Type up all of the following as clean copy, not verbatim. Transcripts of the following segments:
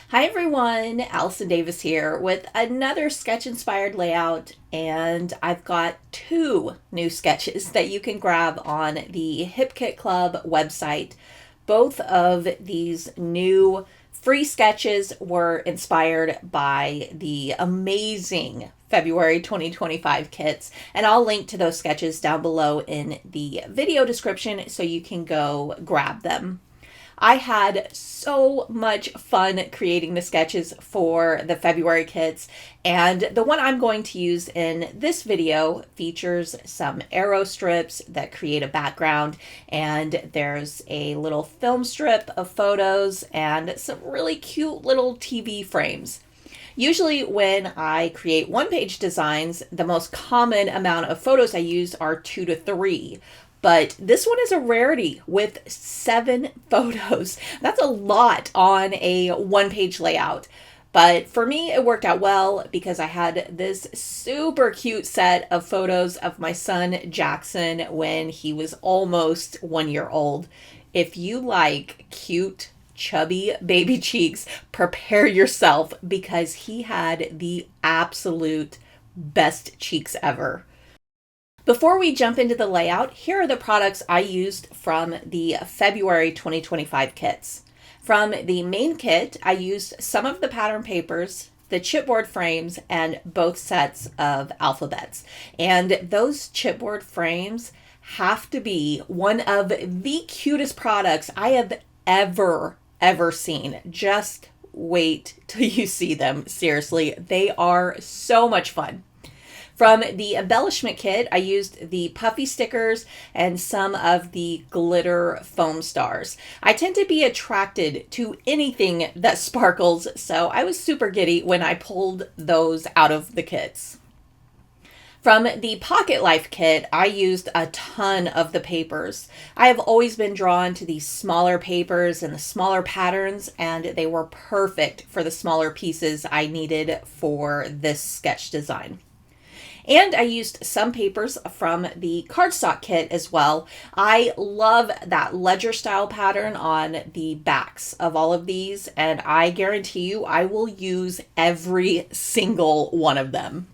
Hi everyone, Allison Davis here with another sketch-inspired layout, and I've got two new sketches that you can grab on the Hip Kit Club website. Both of these new free sketches were inspired by the amazing February 2025 kits, and I'll link to those sketches down below in the video description so you can go grab them. I had so much fun creating the sketches for the February kits, and the one I'm going to use in this video features some arrow strips that create a background, and there's a little film strip of photos and some really cute little TV frames. Usually when I create one-page designs, the most common amount of photos I use are 2 to 3. But this one is a rarity with 7 photos. That's a lot on a one-page layout. But for me, it worked out well because I had this super cute set of photos of my son Jackson when he was almost 1 year old. If you like cute, chubby baby cheeks, prepare yourself because he had the absolute best cheeks ever. Before we jump into the layout, here are the products I used from the February 2025 kits. From the main kit, I used some of the pattern papers, the chipboard frames, and both sets of alphabets. And those chipboard frames have to be one of the cutest products I have ever seen. Just wait till you see them. Seriously, they are so much fun. From the embellishment kit, I used the puffy stickers and some of the glitter foam stars. I tend to be attracted to anything that sparkles, so I was super giddy when I pulled those out of the kits. From the Pocket Life kit, I used a ton of the papers. I have always been drawn to these smaller papers and the smaller patterns, and they were perfect for the smaller pieces I needed for this sketch design. And I used some papers from the Cardstock Kit as well. I love that ledger style pattern on the backs of all of these, and I guarantee you I will use every single one of them.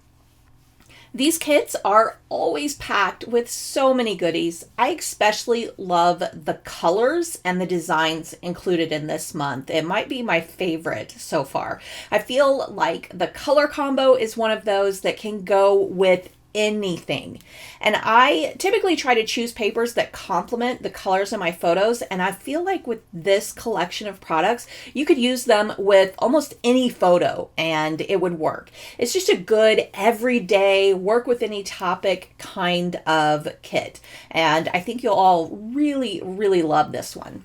These kits are always packed with so many goodies. I especially love the colors and the designs included in this month. It might be my favorite so far. I feel like the color combo is one of those that can go with anything. And I typically try to choose papers that complement the colors in my photos, and I feel like with this collection of products, you could use them with almost any photo and it would work. It's just a good everyday work with any topic kind of kit, and I think you'll all really love this one.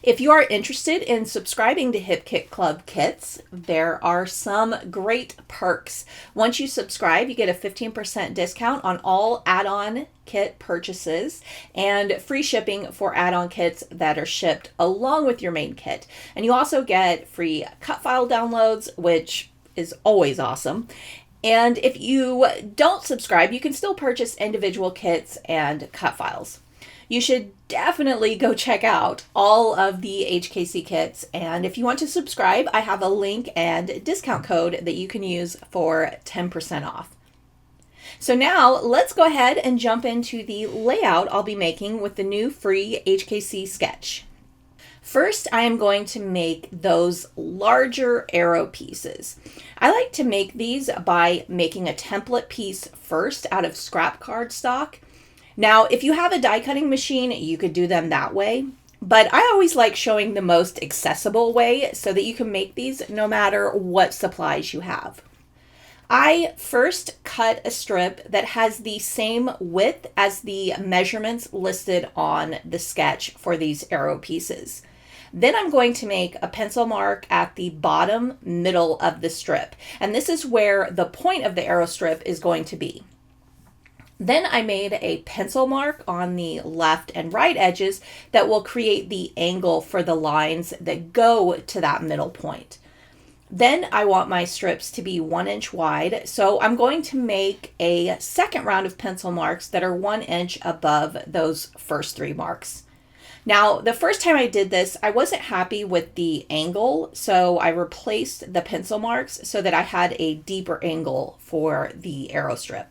If you are interested in subscribing to Hip Kit Club kits, there are some great perks. Once you subscribe, you get a 15% discount on all add-on kit purchases and free shipping for add-on kits that are shipped along with your main kit. And you also get free cut file downloads, which is always awesome. And if you don't subscribe, you can still purchase individual kits and cut files. You should definitely go check out all of the HKC kits. And if you want to subscribe, I have a link and discount code that you can use for 10% off. So now let's go ahead and jump into the layout I'll be making with the new free HKC sketch. First, I am going to make those larger arrow pieces. I like to make these by making a template piece first out of scrap cardstock. Now, if you have a die cutting machine, you could do them that way, but I always like showing the most accessible way so that you can make these no matter what supplies you have. I first cut a strip that has the same width as the measurements listed on the sketch for these arrow pieces. Then I'm going to make a pencil mark at the bottom middle of the strip, and this is where the point of the arrow strip is going to be. Then I made a pencil mark on the left and right edges that will create the angle for the lines that go to that middle point. Then I want my strips to be 1 inch wide, so I'm going to make a second round of pencil marks that are 1 inch above those first 3 marks. Now, the first time I did this, I wasn't happy with the angle, so I replaced the pencil marks so that I had a deeper angle for the arrow strip.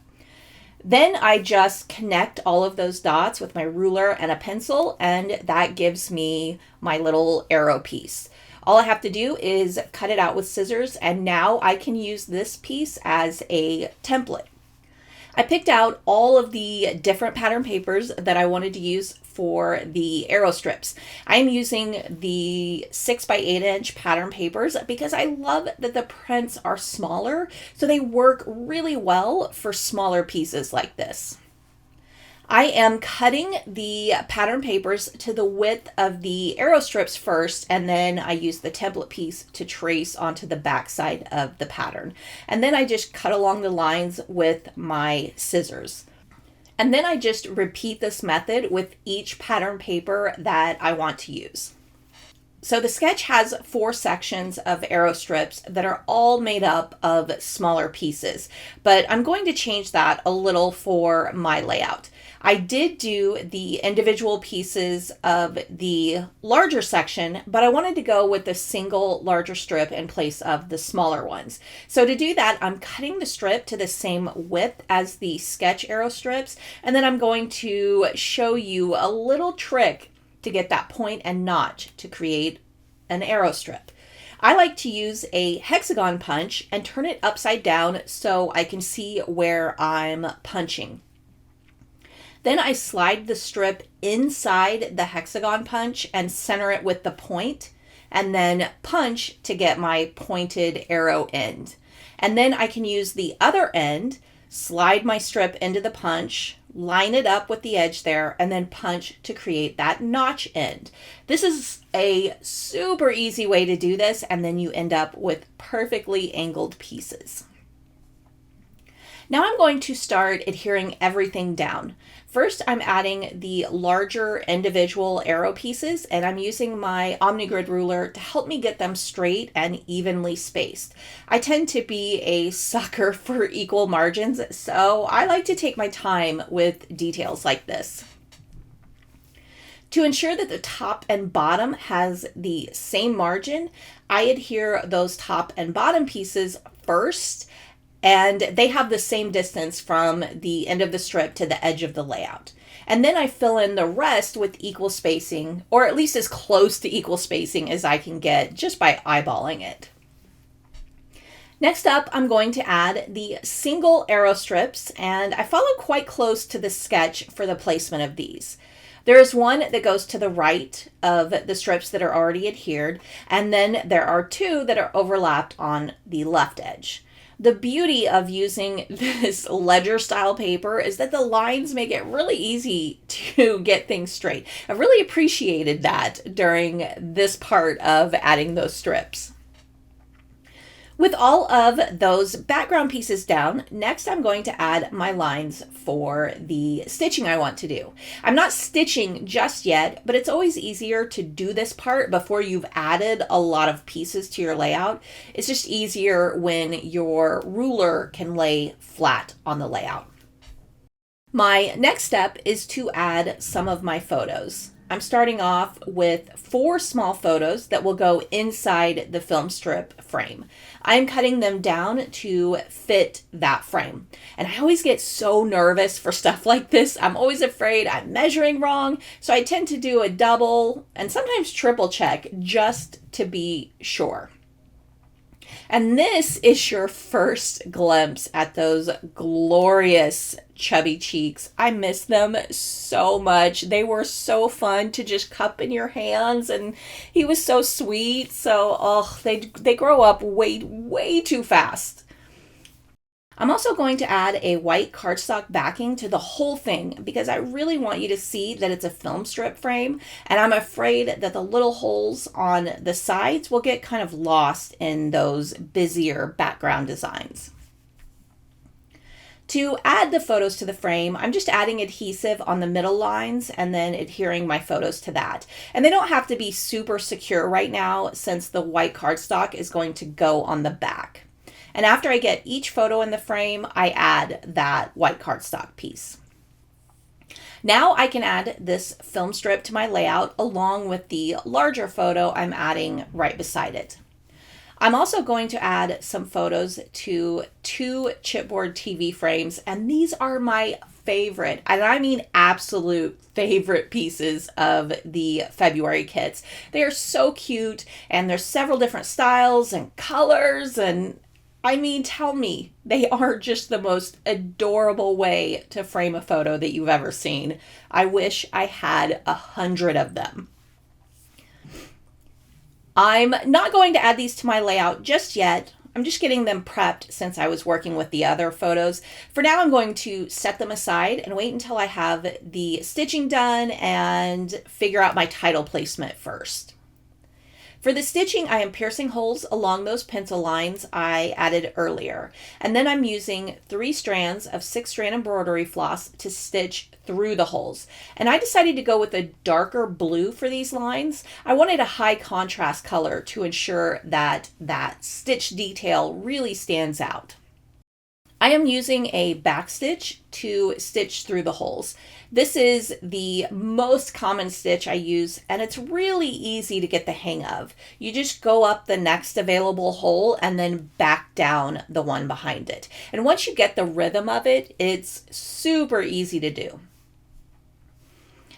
Then I just connect all of those dots with my ruler and a pencil, and that gives me my little arrow piece. All I have to do is cut it out with scissors, and now I can use this piece as a template. I picked out all of the different pattern papers that I wanted to use for the arrow strips. I'm using the 6x8" pattern papers because I love that the prints are smaller, so they work really well for smaller pieces like this. I am cutting the pattern papers to the width of the arrow strips first, and then I use the template piece to trace onto the back side of the pattern. And then I just cut along the lines with my scissors. And then I just repeat this method with each pattern paper that I want to use. So the sketch has 4 sections of arrow strips that are all made up of smaller pieces, but I'm going to change that a little for my layout. I did do the individual pieces of the larger section, but I wanted to go with the single larger strip in place of the smaller ones. So to do that, I'm cutting the strip to the same width as the sketch arrow strips, and then I'm going to show you a little trick to get that point and notch to create an arrow strip. I like to use a hexagon punch and turn it upside down so I can see where I'm punching. Then I slide the strip inside the hexagon punch and center it with the point, and then punch to get my pointed arrow end. And then I can use the other end, slide my strip into the punch, line it up with the edge there, and then punch to create that notch end. This is a super easy way to do this, and then you end up with perfectly angled pieces. Now I'm going to start adhering everything down. First, I'm adding the larger individual arrow pieces, and I'm using my OmniGrid ruler to help me get them straight and evenly spaced. I tend to be a sucker for equal margins, so I like to take my time with details like this. To ensure that the top and bottom has the same margin, I adhere those top and bottom pieces first, and they have the same distance from the end of the strip to the edge of the layout. And then I fill in the rest with equal spacing, or at least as close to equal spacing as I can get just by eyeballing it. Next up, I'm going to add the single arrow strips, and I follow quite close to the sketch for the placement of these. There is one that goes to the right of the strips that are already adhered, and then there are 2 that are overlapped on the left edge. The beauty of using this ledger style paper is that the lines make it really easy to get things straight. I really appreciated that during this part of adding those strips. With all of those background pieces down, next I'm going to add my lines for the stitching I want to do. I'm not stitching just yet, but it's always easier to do this part before you've added a lot of pieces to your layout. It's just easier when your ruler can lay flat on the layout. My next step is to add some of my photos. I'm starting off with 4 small photos that will go inside the film strip frame. I'm cutting them down to fit that frame. And I always get so nervous for stuff like this. I'm always afraid I'm measuring wrong, so I tend to do a double and sometimes triple check just to be sure. And this is your first glimpse at those glorious chubby cheeks. I miss them so much. They were so fun to just cup in your hands, and he was so sweet. So, they grow up way too fast. I'm also going to add a white cardstock backing to the whole thing because I really want you to see that it's a film strip frame, and I'm afraid that the little holes on the sides will get kind of lost in those busier background designs. To add the photos to the frame, I'm just adding adhesive on the middle lines and then adhering my photos to that. And they don't have to be super secure right now since the white cardstock is going to go on the back. And after I get each photo in the frame, I add that white cardstock piece. Now I can add this film strip to my layout along with the larger photo I'm adding right beside it. I'm also going to add some photos to 2 chipboard TV frames, and these are my favorite, and I mean absolute favorite pieces of the February kits. They are so cute, and there's several different styles and colors, and I mean, tell me, they are just the most adorable way to frame a photo that you've ever seen. I wish I had 100 of them. I'm not going to add these to my layout just yet. I'm just getting them prepped since I was working with the other photos. For now, I'm going to set them aside and wait until I have the stitching done and figure out my title placement first. For the stitching, I am piercing holes along those pencil lines I added earlier. And then I'm using 3 strands of 6-strand embroidery floss to stitch through the holes. And I decided to go with a darker blue for these lines. I wanted a high contrast color to ensure that that stitch detail really stands out. I am using a backstitch to stitch through the holes. This is the most common stitch I use, and it's really easy to get the hang of. You just go up the next available hole and then back down the one behind it. And once you get the rhythm of it, it's super easy to do.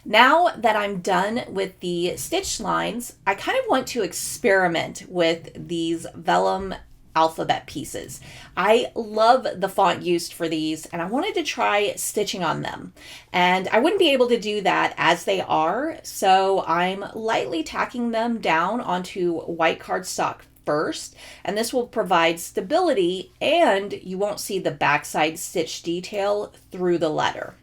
Now that I'm done with the stitch lines, I kind of want to experiment with these vellum alphabet pieces. I love the font used for these, and I wanted to try stitching on them. And I wouldn't be able to do that as they are, so I'm lightly tacking them down onto white cardstock first, and this will provide stability, and you won't see the backside stitch detail through the letter.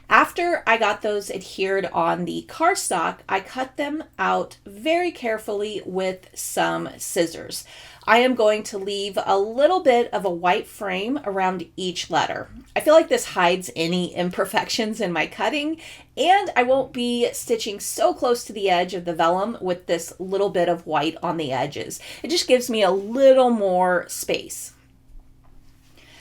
After I got those adhered on the cardstock, I cut them out very carefully with some scissors. I am going to leave a little bit of a white frame around each letter. I feel like this hides any imperfections in my cutting, and I won't be stitching so close to the edge of the vellum with this little bit of white on the edges. It just gives me a little more space.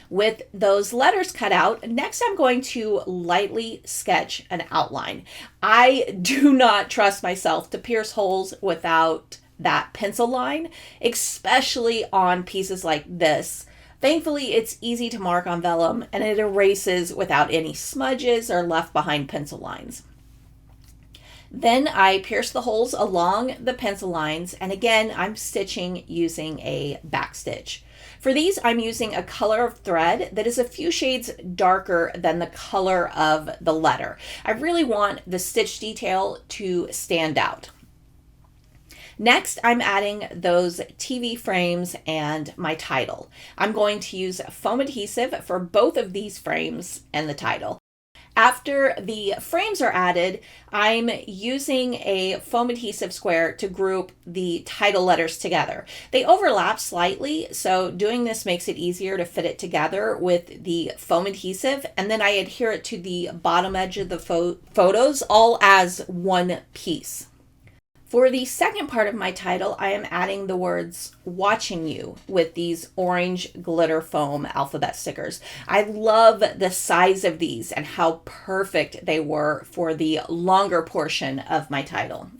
With those letters cut out, next I'm going to lightly sketch an outline. I do not trust myself to pierce holes without that pencil line, especially on pieces like this. Thankfully, it's easy to mark on vellum and it erases without any smudges or left behind pencil lines. Then I pierce the holes along the pencil lines, and again, I'm stitching using a backstitch. For these, I'm using a color of thread that is a few shades darker than the color of the letter. I really want the stitch detail to stand out. Next, I'm adding those TV frames and my title. I'm going to use foam adhesive for both of these frames and the title. After the frames are added, I'm using a foam adhesive square to group the title letters together. They overlap slightly, so doing this makes it easier to fit it together with the foam adhesive, and then I adhere it to the bottom edge of the photos all as one piece. For the second part of my title, I am adding the words "watching you" with these orange glitter foam alphabet stickers. I love the size of these and how perfect they were for the longer portion of my title.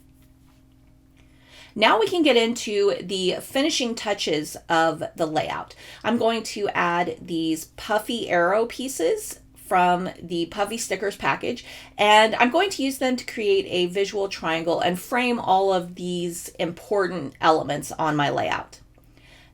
Now we can get into the finishing touches of the layout. I'm going to add these puffy arrow pieces from the Puffy Stickers package, and I'm going to use them to create a visual triangle and frame all of these important elements on my layout.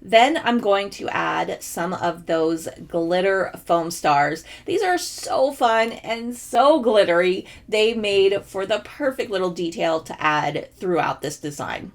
Then I'm going to add some of those glitter foam stars. These are so fun and so glittery. They made for the perfect little detail to add throughout this design.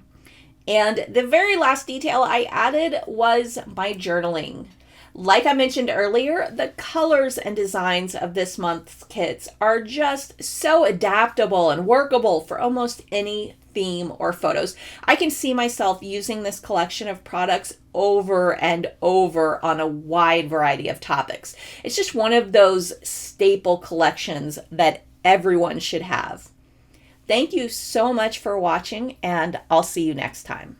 And the very last detail I added was my journaling. Like I mentioned earlier, the colors and designs of this month's kits are just so adaptable and workable for almost any theme or photos. I can see myself using this collection of products over and over on a wide variety of topics. It's just one of those staple collections that everyone should have. Thank you so much for watching, and I'll see you next time.